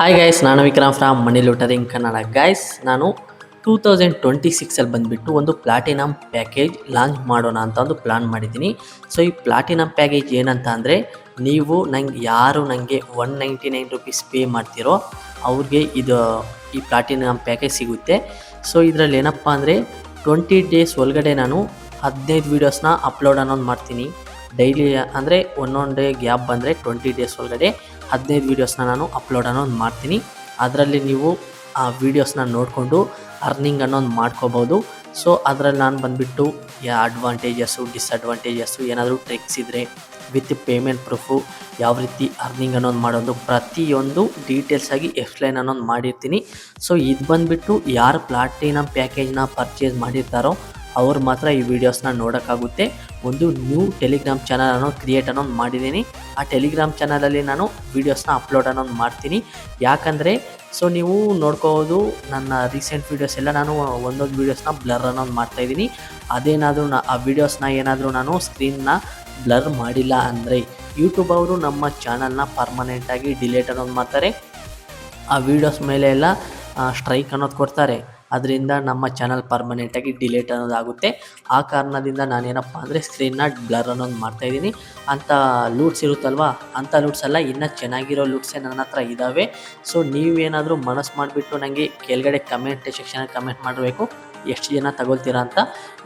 Hi guys, ನಾನು Vikram from money ಲೂಟರಿಂಗ್ Kannada. Guys, ನಾನು 2026ಅಲ್ಲಿ ಬಂದುಬಿಟ್ಟು ಒಂದು ಪ್ಲಾಟಿನಮ್ ಪ್ಯಾಕೇಜ್ ಲಾಂಚ್ ಮಾಡೋಣ ಅಂತ ಒಂದು ಪ್ಲಾನ್ ಮಾಡಿದ್ದೀನಿ. ಸೊ ಈ ಪ್ಲಾಟಿನಮ್ ಪ್ಯಾಕೇಜ್ ಏನಂತ ಅಂದರೆ, ನೀವು ಯಾರು ನನಗೆ ₹199 ಪೇ ಮಾಡ್ತೀರೋ ಅವ್ರಿಗೆ ಈ ಪ್ಲಾಟಿನಮ್ ಪ್ಯಾಕೇಜ್ ಸಿಗುತ್ತೆ. ಸೊ ಇದರಲ್ಲಿ ಏನಪ್ಪ ಅಂದರೆ 20 ಡೇಸ್ ಒಳಗಡೆ ನಾನು 15 ವೀಡಿಯೋಸ್ನ ಅಪ್ಲೋಡ್ ಅನ್ನೋದು ಮಾಡ್ತೀನಿ. ಡೈಲಿ ಅಂದರೆ ಒಂದೊಂದು ಡೇ ಗ್ಯಾಪ್ ಬಂದರೆ 20 ಡೇಸ್ ಒಳಗಡೆ 15 ವೀಡಿಯೋಸ್ನ ನಾನು ಅಪ್ಲೋಡ್ ಅನ್ನೋದು ಮಾಡ್ತೀನಿ. ಅದರಲ್ಲಿ ನೀವು ಆ ವೀಡಿಯೋಸ್ನ ನೋಡಿಕೊಂಡು ಅರ್ನಿಂಗ್ ಅನ್ನೋದು ಮಾಡ್ಕೋಬೋದು. ಸೊ ಅದರಲ್ಲಿ ನಾನು ಬಂದುಬಿಟ್ಟು ಅಡ್ವಾಂಟೇಜಸ್ಸು, ಡಿಸ್ಅಡ್ವಾಂಟೇಜಸ್ಸು, ಏನಾದರೂ ಟ್ರಿಕ್ಸ್ ಇದ್ದರೆ ವಿತ್ ಪೇಮೆಂಟ್ ಪ್ರೂಫು, ಯಾವ ರೀತಿ ಅರ್ನಿಂಗ್ ಅನ್ನೋದು ಮಾಡೋದು, ಪ್ರತಿಯೊಂದು ಡೀಟೇಲ್ಸಾಗಿ ಎಕ್ಸ್ಪ್ಲೈನ್ ಅನ್ನೋದು ಮಾಡಿರ್ತೀನಿ. ಸೊ ಇದು ಬಂದುಬಿಟ್ಟು ಯಾರು ಪ್ಲಾಟಿನಮ್ ಪ್ಯಾಕೇಜ್ನ ಪರ್ಚೇಸ್ ಮಾಡಿರ್ತಾರೋ ಅವ್ರು ಮಾತ್ರ ಈ ವಿಡಿಯೋಸ್ನ ನೋಡೋಕ್ಕಾಗುತ್ತೆ. ಒಂದು ನ್ಯೂ ಟೆಲಿಗ್ರಾಮ್ ಚಾನಲ್ ಅನ್ನೋದು ಕ್ರಿಯೇಟ್ ಅನ್ನೋದು ಮಾಡಿದ್ದೀನಿ. ಆ ಟೆಲಿಗ್ರಾಮ್ ಚಾನಲಲ್ಲಿ ನಾನು ವೀಡಿಯೋಸ್ನ ಅಪ್ಲೋಡ್ ಅನ್ನೋದು ಮಾಡ್ತೀನಿ. ಯಾಕಂದರೆ ಸೊ ನೀವು ನೋಡ್ಕೋಬೋದು, ನನ್ನ ರೀಸೆಂಟ್ ವೀಡಿಯೋಸ್ ಎಲ್ಲ ನಾನು ಒಂದೊಂದು ವೀಡಿಯೋಸ್ನ ಬ್ಲರ್ ಅನ್ನೋದು ಮಾಡ್ತಾಯಿದ್ದೀನಿ. ಅದೇನಾದರೂ ಆ ವೀಡಿಯೋಸ್ನ ಏನಾದರೂ ನಾನು ಸ್ಕ್ರೀನ್ನ ಬ್ಲರ್ ಮಾಡಿಲ್ಲ ಅಂದರೆ ಯೂಟ್ಯೂಬ್ ಅವರು ನಮ್ಮ ಚಾನಲ್ನ ಪರ್ಮನೆಂಟಾಗಿ ಡಿಲೀಟ್ ಅನ್ನೋದು ಮಾಡ್ತಾರೆ. ಆ ವೀಡಿಯೋಸ್ ಮೇಲೆ ಎಲ್ಲ ಸ್ಟ್ರೈಕ್ ಅನ್ನೋದು ಕೊಡ್ತಾರೆ. ಅದರಿಂದ ನಮ್ಮ ಚಾನಲ್ ಪರ್ಮನೆಂಟಾಗಿ ಡಿಲೀಟ್ ಅನ್ನೋದಾಗುತ್ತೆ. ಆ ಕಾರಣದಿಂದ ನಾನೇನಪ್ಪ ಅಂದರೆ ಸ್ಕ್ರೀನ್ನ ಬ್ಲರ್ ಅನ್ನೋದು ಮಾಡ್ತಾಯಿದ್ದೀನಿ. ಅಂಥ ಲೂಟ್ಸ್ ಇರುತ್ತಲ್ವ, ಅಂಥ ಲೂಟ್ಸ್ ಎಲ್ಲ ಇನ್ನೂ ಚೆನ್ನಾಗಿರೋ ಲೂಟ್ಸೇ ನನ್ನ ಹತ್ರ ಇದ್ದಾವೆ. ಸೊ ನೀವೇನಾದರೂ ಮನಸ್ಸು ಮಾಡಿಬಿಟ್ಟು ನನಗೆ ಕೆಳಗಡೆ ಕಮೆಂಟ್ ಸೆಕ್ಷನಲ್ಲಿ ಕಮೆಂಟ್ ಮಾಡಬೇಕು, ಎಷ್ಟು ಜನ ತಗೊಳ್ತೀರಾ ಅಂತ.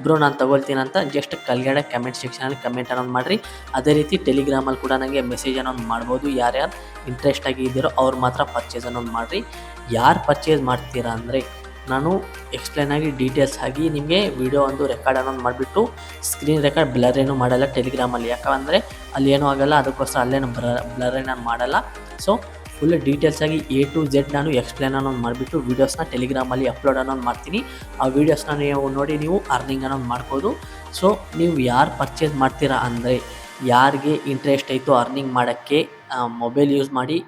ಬ್ರೋ ನಾನು ತಗೊಳ್ತೀನಂತ ಜಸ್ಟ್ ಕೆಳಗಡೆ ಕಮೆಂಟ್ ಸೆಕ್ಷನಲ್ಲಿ ಕಮೆಂಟ್ ಅನ್ನೋದು ಮಾಡಿರಿ. ಅದೇ ರೀತಿ ಟೆಲಿಗ್ರಾಮಲ್ಲಿ ಕೂಡ ನನಗೆ ಮೆಸೇಜ್ ಅನ್ನೋದು ಮಾಡ್ಬೋದು. ಯಾರ್ಯಾರು ಇಂಟ್ರೆಸ್ಟ್ ಆಗಿ ಇದ್ದೀರೋ ಅವ್ರು ಮಾತ್ರ ಪರ್ಚೇಸ್ ಅನ್ನೋದು ಮಾಡಿರಿ. ಯಾರು ಪರ್ಚೇಸ್ ಮಾಡ್ತೀರಾ ಅಂದರೆ ನಾನು ಎಕ್ಸ್ಪ್ಲೈನಾಗಿ ಡೀಟೇಲ್ಸ್ ಆಗಿ ನಿಮಗೆ ವಿಡಿಯೋ ಒಂದು ರೆಕಾರ್ಡ್ ಅನ್ನೋದು ಮಾಡಿಬಿಟ್ಟು, ಸ್ಕ್ರೀನ್ ರೆಕಾರ್ಡ್ ಬ್ಲರ್ ಏನೂ ಮಾಡಲ್ಲ ಟೆಲಿಗ್ರಾಮಲ್ಲಿ. ಯಾಕಂದರೆ ಅಲ್ಲಿ ಏನೂ ಆಗೋಲ್ಲ, ಅದಕ್ಕೋಸ್ಕರ ಅಲ್ಲೇನು ಬ್ಲರ್ ಏನೂ ಮಾಡಲ್ಲ. ಸೊ ಫುಲ್ ಡೀಟೇಲ್ಸಾಗಿ A to Z ನಾನು ಎಕ್ಸ್ಪ್ಲೈನ್ ಅನ್ನೋದು ಮಾಡಿಬಿಟ್ಟು ವೀಡಿಯೋಸ್ನ ಟೆಲಿಗ್ರಾಮಲ್ಲಿ ಅಪ್ಲೋಡ್ ಅನ್ನೋದು ಮಾಡ್ತೀನಿ. ಆ ವೀಡಿಯೋಸ್ನ ನೀವು ನೋಡಿ ನೀವು ಅರ್ನಿಂಗ್ ಅನ್ನೋದು ಮಾಡ್ಬೋದು. ಸೊ ನೀವು ಯಾರು ಪರ್ಚೇಸ್ ಮಾಡ್ತೀರಾ ಅಂದರೆ, ಯಾರಿಗೆ ಇಂಟ್ರೆಸ್ಟ್ ಐತೋ ಅರ್ನಿಂಗ್ ಮಾಡೋಕ್ಕೆ, ಮೊಬೈಲ್ ಯೂಸ್ ಮಾಡಿ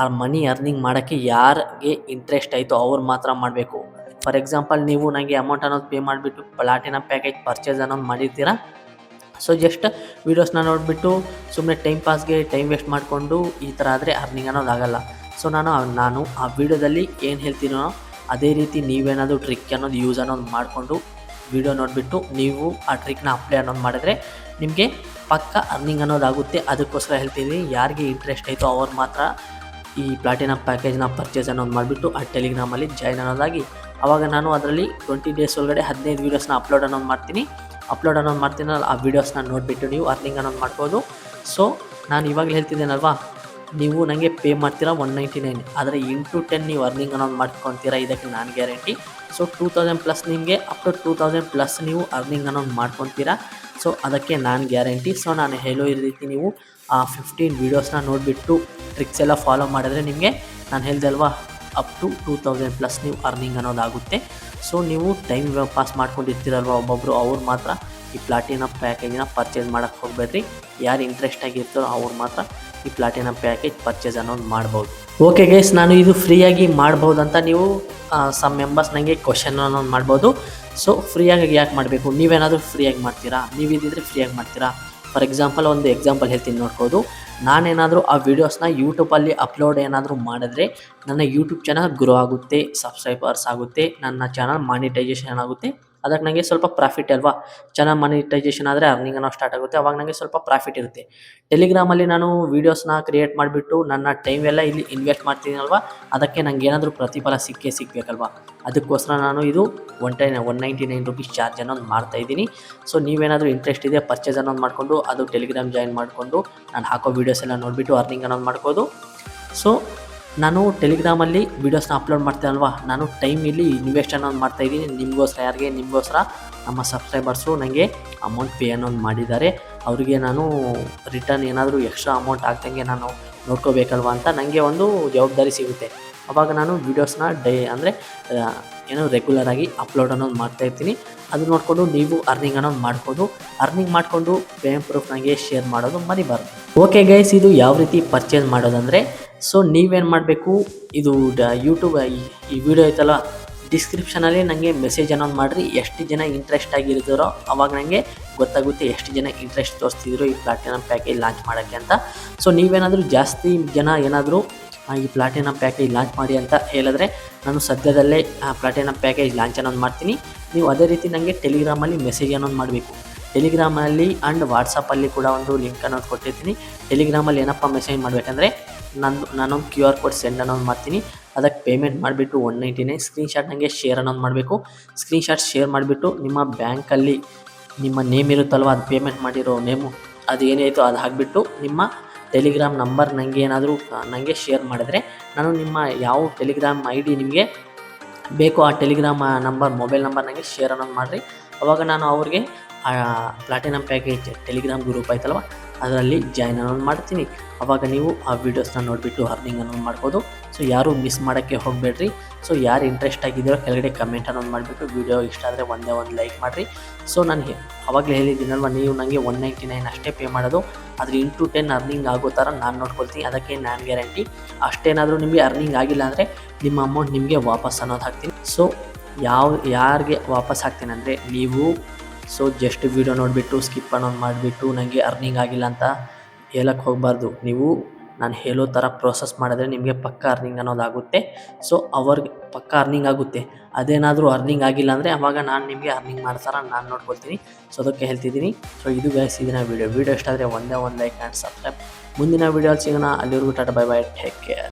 ಆ ಮನಿ ಅರ್ನಿಂಗ್ ಮಾಡೋಕ್ಕೆ ಯಾರಿಗೆ ಇಂಟ್ರೆಸ್ಟ್ ಆಯಿತು ಅವ್ರು ಮಾತ್ರ ಮಾಡಬೇಕು. ಫಾರ್ ಎಕ್ಸಾಂಪಲ್, ನೀವು ನನಗೆ ಅಮೌಂಟ್ ಅನ್ನೋದು ಪೇ ಮಾಡಿಬಿಟ್ಟು ಪ್ಲಾಟಿನಮ್ ಪ್ಯಾಕೇಜ್ ಪರ್ಚೇಸ್ ಅನ್ನೋದು ಮಾಡಿರ್ತೀರ. ಸೊ ಜಸ್ಟ್ ವೀಡಿಯೋಸ್ನ ನೋಡಿಬಿಟ್ಟು ಸುಮ್ಮನೆ ಟೈಮ್ ಪಾಸ್ಗೆ ಟೈಮ್ ವೇಸ್ಟ್ ಮಾಡಿಕೊಂಡು ಈ ಥರ ಆದರೆ ಅರ್ನಿಂಗ್ ಅನ್ನೋದಾಗಲ್ಲ. ಸೊ ನಾನು ಆ ವಿಡಿಯೋದಲ್ಲಿ ಏನು ಹೇಳ್ತೀನೋ ಅದೇ ರೀತಿ ನೀವೇನಾದರೂ ಟ್ರಿಕ್ ಅನ್ನೋದು ಯೂಸ್ ಅನ್ನೋದು ಮಾಡಿಕೊಂಡು ವಿಡಿಯೋ ನೋಡಿಬಿಟ್ಟು ನೀವು ಆ ಟ್ರಿಕ್ನ ಅಪ್ಲೈ ಅನ್ನೋದು ಮಾಡಿದ್ರೆ ನಿಮಗೆ ಪಕ್ಕ ಅರ್ನಿಂಗ್ ಅನ್ನೋದಾಗುತ್ತೆ. ಅದಕ್ಕೋಸ್ಕರ ಹೇಳ್ತೀನಿ, ಯಾರಿಗೆ ಇಂಟ್ರೆಸ್ಟ್ ಆಯಿತೋ ಅವ್ರು ಮಾತ್ರ ಈ ಪ್ಲಾಟಿನಮ್ ಪ್ಯಾಕೇಜ್ನ ಪರ್ಚೇಸ್ ಅನ್ನೋದು ಮಾಡಿಬಿಟ್ಟು ಆ ಟೆಲಿಗ್ರಾಮಲ್ಲಿ ಜಾಯ್ನ್ ಅನ್ನೋದಾಗಿ, ಆವಾಗ ನಾನು ಅದರಲ್ಲಿ 20 ಡೇಸ್ ಒಳಗಡೆ 15 ವೀಡಿಯೋಸ್ನ ಅಪ್ಲೋಡ್ ಅನ್ನೋದು ಮಾಡ್ತೀನಲ್ಲ, ಆ ವೀಡಿಯೋಸ್ನ ನೋಡಿಬಿಟ್ಟು ನೀವು ಅರ್ನಿಂಗ್ ಅನ್ನೋದು ಮಾಡ್ಬೋದು. ಸೊ ನಾನು ಇವಾಗಲೇ ಹೇಳ್ತಿದ್ದೇನಲ್ವಾ, ನೀವು ನನಗೆ ಪೇ ಮಾಡ್ತೀರಾ 199, ಆದರೆ ಇಂಟು 10 ನೀವು ಅರ್ನಿಂಗ್ ಅನ್ನೋದು ಮಾಡ್ಕೊತೀರಾ, ಇದಕ್ಕೆ ನಾನು ಗ್ಯಾರಂಟಿ. ಸೊ 2000+ ನಿಮಗೆ ಅಪ್ ಟು 2000+ ನೀವು ಅರ್ನಿಂಗ್ ಅನ್ನೋದು ಮಾಡ್ಕೊತೀರಾ. ಸೊ ಅದಕ್ಕೆ ನಾನು ಗ್ಯಾರಂಟಿ. ಸೊ ನಾನು ಹೇಳೋ ಈ ರೀತಿ ನೀವು ಆ 15 ವೀಡಿಯೋಸ್ನ ನೋಡಿಬಿಟ್ಟು ಟ್ರಿಕ್ಸ್ ಎಲ್ಲ ಫಾಲೋ ಮಾಡಿದ್ರೆ ನಿಮಗೆ ನಾನು ಹೇಳಿದೆ ಅಲ್ವಾ, ಅಪ್ ಟು 2000+ ನೀವು ಅರ್ನಿಂಗ್ ಅನ್ನೋದಾಗುತ್ತೆ. ಸೊ ನೀವು ಟೈಮ್ ಪಾಸ್ ಮಾಡ್ಕೊಂಡಿರ್ತೀರಲ್ವ ಒಬ್ಬೊಬ್ಬರು, ಅವ್ರು ಮಾತ್ರ ಈ ಪ್ಲಾಟಿನಮ್ ಪ್ಯಾಕೇಜ್ನ ಪರ್ಚೇಸ್ ಮಾಡೋಕ್ಕೆ ಹೋಗಬೇಡ್ರಿ. ಯಾರು ಇಂಟ್ರೆಸ್ಟ್ ಆಗಿರ್ತಾರೋ ಅವ್ರು ಮಾತ್ರ ಈ ಪ್ಲಾಟಿನಮ್ ಪ್ಯಾಕೇಜ್ ಪರ್ಚೇಸ್ ಅನ್ನೋದು ಮಾಡ್ಬೋದು. ಓಕೆ ಗೈಸ್, ನಾನು ಇದು ಫ್ರೀಯಾಗಿ ಮಾಡ್ಬೋದು ಅಂತ ನೀವು ಸಮ್ ಮೆಂಬರ್ಸ್ ನನಗೆ ಕ್ವಶನ್ ಅನ್ನೋದು ಮಾಡ್ಬೋದು. ಸೊ ಫ್ರೀಯಾಗಿ ಯಾಕೆ ಮಾಡಬೇಕು? ನೀವೇನಾದರೂ ಫ್ರೀಯಾಗಿ ಮಾಡ್ತೀರಾ? ನೀವಿದ್ದರೆ ಫ್ರೀಯಾಗಿ ಮಾಡ್ತೀರಾ? ಫಾರ್ ಎಕ್ಸಾಂಪಲ್ ಒಂದು ಎಕ್ಸಾಂಪಲ್ ಹೇಳ್ತೀನಿ ನೋಡ್ಬೋದು. ನಾನೇನಾದರೂ ಆ ವೀಡಿಯೋಸ್ನ ಯೂಟ್ಯೂಬಲ್ಲಿ ಅಪ್ಲೋಡ್ ಏನಾದರೂ ಮಾಡಿದ್ರೆ ನನ್ನ ಯೂಟ್ಯೂಬ್ ಚಾನಲ್ ಗ್ರೋ ಆಗುತ್ತೆ, ಸಬ್ಸ್ಕ್ರೈಬರ್ಸ್ ಆಗುತ್ತೆ, ನನ್ನ ಚಾನಲ್ ಮಾನಿಟೈಸೇಷನ್ ಆಗುತ್ತೆ. ಅದಕ್ಕೆ ನನಗೆ ಸ್ವಲ್ಪ ಪ್ರಾಫಿಟ್ ಅಲ್ವಾ. ಚಾನಲ್ ಮಾನಿಟೈಸೇಷನ್ ಆದರೆ ಅರ್ನಿಂಗ್ ಅನ್ನೋ ಸ್ಟಾರ್ಟ್ ಆಗುತ್ತೆ, ಅವಾಗ ನನಗೆ ಸ್ವಲ್ಪ ಪ್ರಾಫಿಟ್ ಇರುತ್ತೆ. ಟೆಲಿಗ್ರಾಮಲ್ಲಿ ನಾನು ವೀಡಿಯೋಸ್ನ ಕ್ರಿಯೇಟ್ ಮಾಡಿಬಿಟ್ಟು ನನ್ನ ಟೈಮ್ ಎಲ್ಲ ಇಲ್ಲಿ ಇನ್ವೆಸ್ಟ್ ಮಾಡ್ತೀನಲ್ವ, ಅದಕ್ಕೆ ನನಗೆ ಏನಾದರೂ ಪ್ರತಿಫಲ ಸಿಗಬೇಕಲ್ವ. ಅದಕ್ಕೋಸ್ಕರ ನಾನು ಇದು ₹199 ಚಾರ್ಜ್ ಅನ್ನೋದು ಮಾಡ್ತಾಯಿದ್ದೀನಿ. ಸೊ ನೀವೇನಾದರೂ ಇಂಟ್ರೆಸ್ಟ್ ಇದೆ ಪರ್ಚೇಸ್ ಅನ್ನೋದು ಮಾಡಿಕೊಂಡು ಅದು ಟೆಲಿಗ್ರಾಮ್ ಜಾಯಿನ್ ಮಾಡಿಕೊಂಡು ನಾನು ಹಾಕೋ ವೀಡಿಯೋಸ್ ಎಲ್ಲ ನೋಡಿಬಿಟ್ಟು ಅರ್ನಿಂಗ್ ಅನ್ನೋದು ಮಾಡ್ಬೋದು. ಸೊ ನಾನು ಟೆಲಿಗ್ರಾಮಲ್ಲಿ ವೀಡಿಯೋಸ್ನ ಅಪ್ಲೋಡ್ ಮಾಡ್ತೀನಲ್ವ, ನಾನು ಟೈಮ್ ಇಲ್ಲಿ ಇನ್ವೆಸ್ಟ್ ಅನ್ನೋದು ಮಾಡ್ತಾಯಿದ್ದೀನಿ ನಿಮಗೋಸ್ಕರ ನಮ್ಮ ಸಬ್ಸ್ಕ್ರೈಬರ್ಸು ನನಗೆ ಅಮೌಂಟ್ ಪೇ ಅನ್ನೋದು ಮಾಡಿದ್ದಾರೆ. ಅವರಿಗೆ ನಾನು ರಿಟರ್ನ್ ಏನಾದರೂ ಎಕ್ಸ್ಟ್ರಾ ಅಮೌಂಟ್ ಆಗ್ದಂಗೆ ನಾನು ನೋಡ್ಕೋಬೇಕಲ್ವ ಅಂತ ನನಗೆ ಒಂದು ಜವಾಬ್ದಾರಿ ಸಿಗುತ್ತೆ. ಆವಾಗ ನಾನು ವೀಡಿಯೋಸ್ನ ರೆಗ್ಯುಲರಾಗಿ ಅಪ್ಲೋಡ್ ಅನ್ನೋದು ಮಾಡ್ತಾಯಿರ್ತೀನಿ. ಅದು ನೋಡಿಕೊಂಡು ನೀವು ಅರ್ನಿಂಗ್ ಅನ್ನೋದು ಮಾಡ್ಬೋದು. ಅರ್ನಿಂಗ್ ಮಾಡಿಕೊಂಡು ಪೇಮೆಂಟ್ ಪ್ರೂಫ್ ನನಗೆ ಶೇರ್ ಮಾಡೋದು ಮರಿಬಾರ್ದು. ಓಕೆ ಗೈಸ್, ಇದು ಯಾವ ರೀತಿ ಪರ್ಚೇಸ್ ಮಾಡೋದಂದರೆ, ಸೊ ನೀವೇನು ಮಾಡಬೇಕು, ಇದು ಯೂಟ್ಯೂಬ್ ಈ ವಿಡಿಯೋ ಐತಲ್ಲ, ಡಿಸ್ಕ್ರಿಪ್ಷನಲ್ಲಿ ನನಗೆ ಮೆಸೇಜ್ ಅನ್ನೋದು ಮಾಡಿರಿ. ಎಷ್ಟು ಜನ ಇಂಟ್ರೆಸ್ಟ್ ಆಗಿರ್ತಾರೋ ಅವಾಗ ನನಗೆ ಗೊತ್ತಾಗುತ್ತೆ ಎಷ್ಟು ಜನ ಇಂಟ್ರೆಸ್ಟ್ ತೋರಿಸ್ತಿದ್ರು ಈ ಪ್ಲಾಟಿನಮ್ ಪ್ಯಾಕೇಜ್ ಲಾಂಚ್ ಮಾಡೋಕ್ಕೆ ಅಂತ. ಸೊ ನೀವೇನಾದರೂ ಜಾಸ್ತಿ ಜನ ಏನಾದರೂ ಈ ಪ್ಲಾಟಿನಮ್ ಪ್ಯಾಕೇಜ್ ಲಾಂಚ್ ಮಾಡಿ ಅಂತ ಹೇಳಿದ್ರೆ ನಾನು ಸದ್ಯದಲ್ಲೇ ಪ್ಲಾಟಿನಮ್ ಪ್ಯಾಕೇಜ್ ಲಾಂಚ್ ಅನ್ನೋದು ಮಾಡ್ತೀನಿ. ನೀವು ಅದೇ ರೀತಿ ನನಗೆ ಟೆಲಿಗ್ರಾಮಲ್ಲಿ ಮೆಸೇಜ್ ಅನ್ನೋದು ಮಾಡಬೇಕು. ಟೆಲಿಗ್ರಾಮಲ್ಲಿ ಆ್ಯಂಡ್ ವಾಟ್ಸಪ್ಪಲ್ಲಿ ಕೂಡ ಒಂದು ಲಿಂಕ್ ಅನ್ನೋದು ಕೊಟ್ಟಿರ್ತೀನಿ. ಟೆಲಿಗ್ರಾಮಲ್ಲಿ ಏನಪ್ಪ ಮೆಸೇಜ್ ಮಾಡಬೇಕಂದ್ರೆ ನಾನೊಂದು QR ಕೋಡ್ ಸೆಂಡ್ ಅನ್ನೋದು ಮಾಡ್ತೀನಿ. ಅದಕ್ಕೆ ಪೇಮೆಂಟ್ ಮಾಡಿಬಿಟ್ಟು 199 ಸ್ಕ್ರೀನ್ಶಾಟ್ ನನಗೆ ಶೇರ್ ಅನ್ನೋದು ಮಾಡಬೇಕು. ಸ್ಕ್ರೀನ್ಶಾಟ್ ಶೇರ್ ಮಾಡಿಬಿಟ್ಟು ನಿಮ್ಮ ಬ್ಯಾಂಕಲ್ಲಿ ನಿಮ್ಮ ನೇಮ್ ಇರುತ್ತಲ್ವ, ಅದು ಪೇಮೆಂಟ್ ಮಾಡಿರೋ ನೇಮು ಅದು ಏನಾಯಿತು ಅದು ಹಾಕಿಬಿಟ್ಟು ನಿಮ್ಮ ಟೆಲಿಗ್ರಾಮ್ ನಂಬರ್ ನನಗೆ ಶೇರ್ ಮಾಡಿದ್ರೆ ನಾನು ನಿಮ್ಮ ಯಾವ ಟೆಲಿಗ್ರಾಮ್ ID ನಿಮಗೆ ಬೇಕು ಆ ಟೆಲಿಗ್ರಾಮ್ ಮೊಬೈಲ್ ನಂಬರ್ ನನಗೆ ಶೇರ್ ಅನ್ನೋದು ಮಾಡಿರಿ. ಅವಾಗ ನಾನು ಅವ್ರಿಗೆ ಪ್ಲಾಟಿನಮ್ ಪ್ಯಾಕೇಜ್ ಟೆಲಿಗ್ರಾಮ್ ಗ್ರೂಪ್ ಆಯ್ತಲ್ವ ಅದರಲ್ಲಿ ಜಾಯ್ನ್ ಅನ್ನೋದು ಮಾಡ್ತೀನಿ. ಆವಾಗ ನೀವು ಆ ವೀಡಿಯೋಸ್ನ ನೋಡಿಬಿಟ್ಟು ಅರ್ನಿಂಗ್ ಅನ್ನೋದು ಮಾಡ್ಬೋದು. ಸೊ ಯಾರೂ ಮಿಸ್ ಮಾಡೋಕ್ಕೆ ಹೋಗಬೇಡ್ರಿ. ಸೊ ಯಾರು ಇಂಟ್ರೆಸ್ಟ್ ಆಗಿದ್ದೀರೋ ಕೆಳಗಡೆ ಕಮೆಂಟ್ ಅನ್ನೋದು ಮಾಡಿಬಿಟ್ಟು ವಿಡಿಯೋ ಇಷ್ಟ ಆದರೆ ಒಂದೇ ಒಂದು ಲೈಕ್ ಮಾಡಿರಿ. ಸೊ ನಾನು ಅವಾಗಲೇ ಹೇಳಿದ್ದೀನಲ್ವ, ನೀವು ನನಗೆ 199 ಅಷ್ಟೇ ಪೇ ಮಾಡೋದು, ಆದರೆ 10 ಅರ್ನಿಂಗ್ ಆಗೋ ಥರ ನಾನು ನೋಡ್ಕೊಳ್ತೀನಿ. ಅದಕ್ಕೆ ನಾನು ಗ್ಯಾರಂಟಿ. ಅಷ್ಟೇನಾದರೂ ನಿಮಗೆ ಅರ್ನಿಂಗ್ ಆಗಿಲ್ಲ ಅಂದರೆ ನಿಮ್ಮ ಅಮೌಂಟ್ ನಿಮಗೆ ವಾಪಸ್ ಅನ್ನೋದು ಹಾಕ್ತೀನಿ. ಸೊ ಯಾರಿಗೆ ವಾಪಸ್ ಹಾಕ್ತೀನಿ ಅಂದರೆ ನೀವು ಜಸ್ಟ್ ವೀಡಿಯೋ ನೋಡಿಬಿಟ್ಟು ಸ್ಕಿಪ್ ಅನ್ನೋದು ಮಾಡಿಬಿಟ್ಟು ನನಗೆ ಅರ್ನಿಂಗ್ ಆಗಿಲ್ಲ ಅಂತ ಹೇಳಕ್ಕೆ ಹೋಗಬಾರ್ದು. ನೀವು ನಾನು ಹೇಳೋ ಥರ ಪ್ರೋಸೆಸ್ ಮಾಡಿದ್ರೆ ನಿಮಗೆ ಪಕ್ಕ ಅರ್ನಿಂಗ್ ಅನ್ನೋದಾಗುತ್ತೆ. ಸೊ ಅವ್ರಿಗೆ ಪಕ್ಕ ಅರ್ನಿಂಗ್ ಆಗುತ್ತೆ. ಅದೇನಾದರೂ ಅರ್ನಿಂಗ್ ಆಗಿಲ್ಲ ಅಂದರೆ ಅವಾಗ ನಾನು ನಿಮಗೆ ಅರ್ನಿಂಗ್ ಮಾಡ್ತಾರ ನಾನು ನೋಡ್ಕೊಳ್ತೀನಿ. ಸೊ ಅದಕ್ಕೆ ಹೇಳ್ತಿದ್ದೀನಿ. ಸೊ ಇದು ಗೈಸ್ ಇದನ್ನ ವೀಡಿಯೋ ಇಷ್ಟ ಆದರೆ ಒಂದೇ ಒಂದು ಲೈಕ್ ಆ್ಯಂಡ್ ಸಬ್ಸ್ಕ್ರೈಬ್. ಮುಂದಿನ ವೀಡಿಯೋಲ್ಲಿ ಸಿಗೋಣ. ಅಲ್ಲಿವರೆಗೂ tata bye bye, take care.